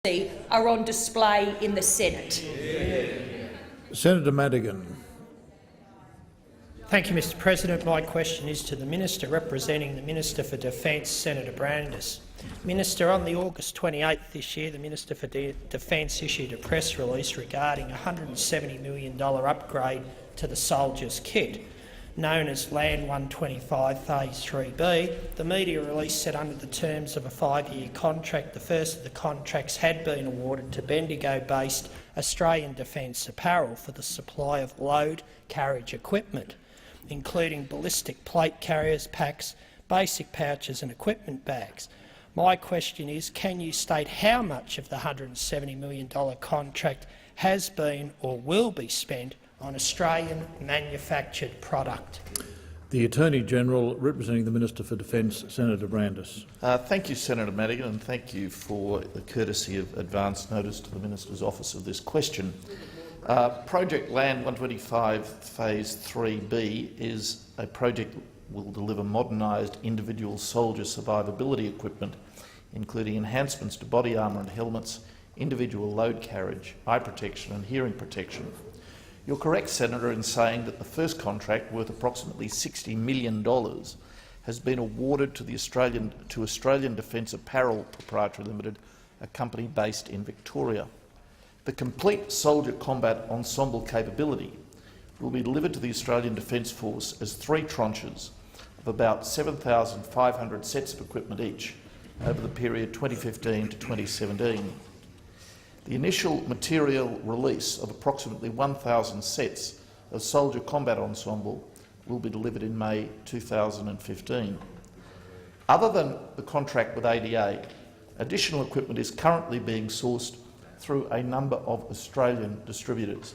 are on display in the Senate. Senator Madigan. Thank you, Mr President. My question is to the Minister representing the Minister for Defence, Senator Brandis. Minister, on the August 28th this year, the Minister for Defence issued a press release regarding a $170 million upgrade to the soldiers' kit, known as Land 125 Phase 3B. The media release said under the terms of a 5-year contract, the first of the contracts had been awarded to Bendigo-based Australian Defence Apparel for the supply of load carriage equipment, including ballistic plate carriers, packs, basic pouches and equipment bags. My question is, can you state how much of the $170 million contract has been or will be spent on Australian manufactured product? The Attorney-General representing the Minister for Defence, Senator Brandis. Thank you, Senator Madigan, and thank you for the courtesy of advance notice to the Minister's office of this question. Project Land 125 Phase 3B is a project that will deliver modernised individual soldier survivability equipment, including enhancements to body armour and helmets, individual load carriage, eye protection and hearing protection. You're correct, Senator, in saying that the first contract, worth approximately $60 million, has been awarded to Australian Defence Apparel Proprietary Limited, a company based in Victoria. The complete soldier combat ensemble capability will be delivered to the Australian Defence Force as 3 tranches of about 7,500 sets of equipment each over the period 2015 to 2017. The initial material release of approximately 1,000 sets of soldier combat ensemble will be delivered in May 2015. Other than the contract with ADA, additional equipment is currently being sourced through a number of Australian distributors.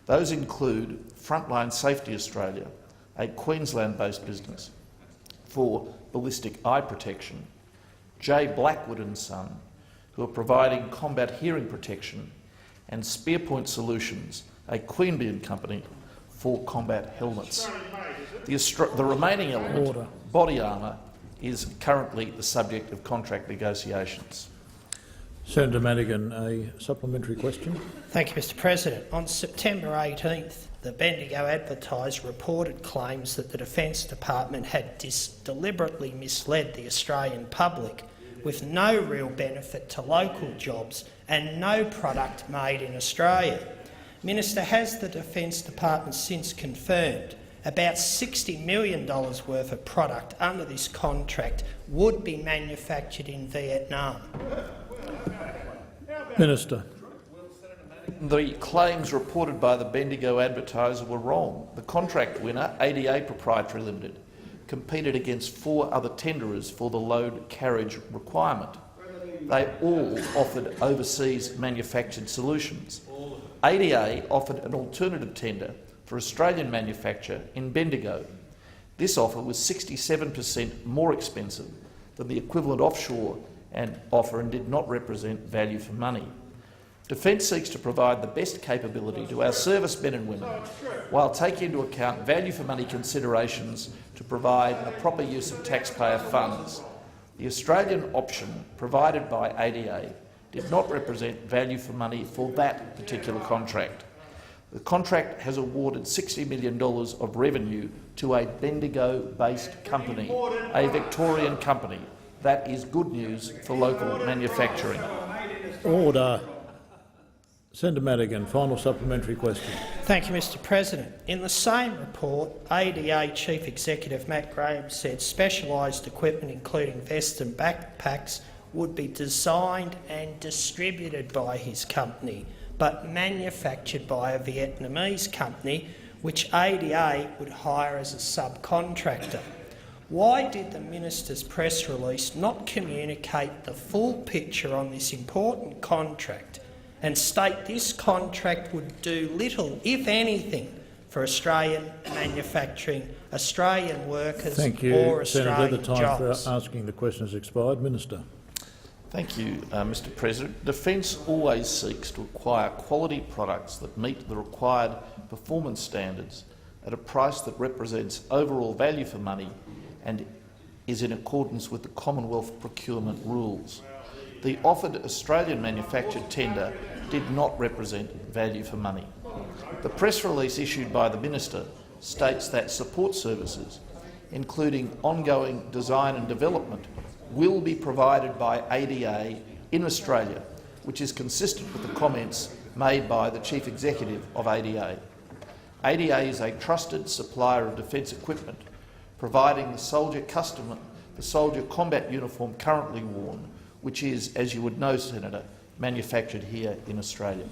Those include Frontline Safety Australia, a Queensland-based business, for ballistic eye protection, J. Blackwood & Son, who are providing combat hearing protection, and Spearpoint Solutions, a Queanbeyan company, for combat helmets. The remaining element, body armour, is currently the subject of contract negotiations. Senator Madigan, a supplementary question. Thank you, Mr President. On September 18th, the Bendigo Advertiser reported claims that the Defence Department had deliberately misled the Australian public, with no real benefit to local jobs and no product made in Australia. Minister, has the Defence Department since confirmed about $60 million worth of product under this contract would be manufactured in Vietnam? Minister. The claims reported by the Bendigo Advertiser were wrong. The contract winner, ADA Proprietary Limited, competed against 4 other tenderers for the load carriage requirement. They all offered overseas manufactured solutions. ADA offered an alternative tender for Australian manufacture in Bendigo. This offer was 67% more expensive than the equivalent offshore offer and did not represent value for money. Defence seeks to provide the best capability to our servicemen and women while taking into account value for money considerations to provide a proper use of taxpayer funds. The Australian option provided by ADA did not represent value for money for that particular contract. The contract has awarded $60 million of revenue to a Bendigo-based company, a Victorian company. That is good news for local manufacturing. Order. Senator Madigan, final supplementary question. Thank you, Mr President. In the same report, ADA Chief Executive Matt Graham said specialised equipment, including vests and backpacks, would be designed and distributed by his company, but manufactured by a Vietnamese company, which ADA would hire as a subcontractor. Why did the Minister's press release not communicate the full picture on this important contract and state this contract would do little, if anything, for Australian manufacturing, Australian workers or Australian Senator, the time jobs? for asking the question has expired. Minister. Thank you, Mr President. Defence always seeks to acquire quality products that meet the required performance standards at a price that represents overall value for money and is in accordance with the Commonwealth procurement rules. the offered Australian manufactured tender did not represent value for money. The press release issued by the Minister states that support services, including ongoing design and development, will be provided by ADA in Australia, which is consistent with the comments made by the Chief Executive of ADA. ADA is a trusted supplier of defence equipment, providing the soldier combat uniform currently worn, which is, as you would know, Senator, manufactured here in Australia.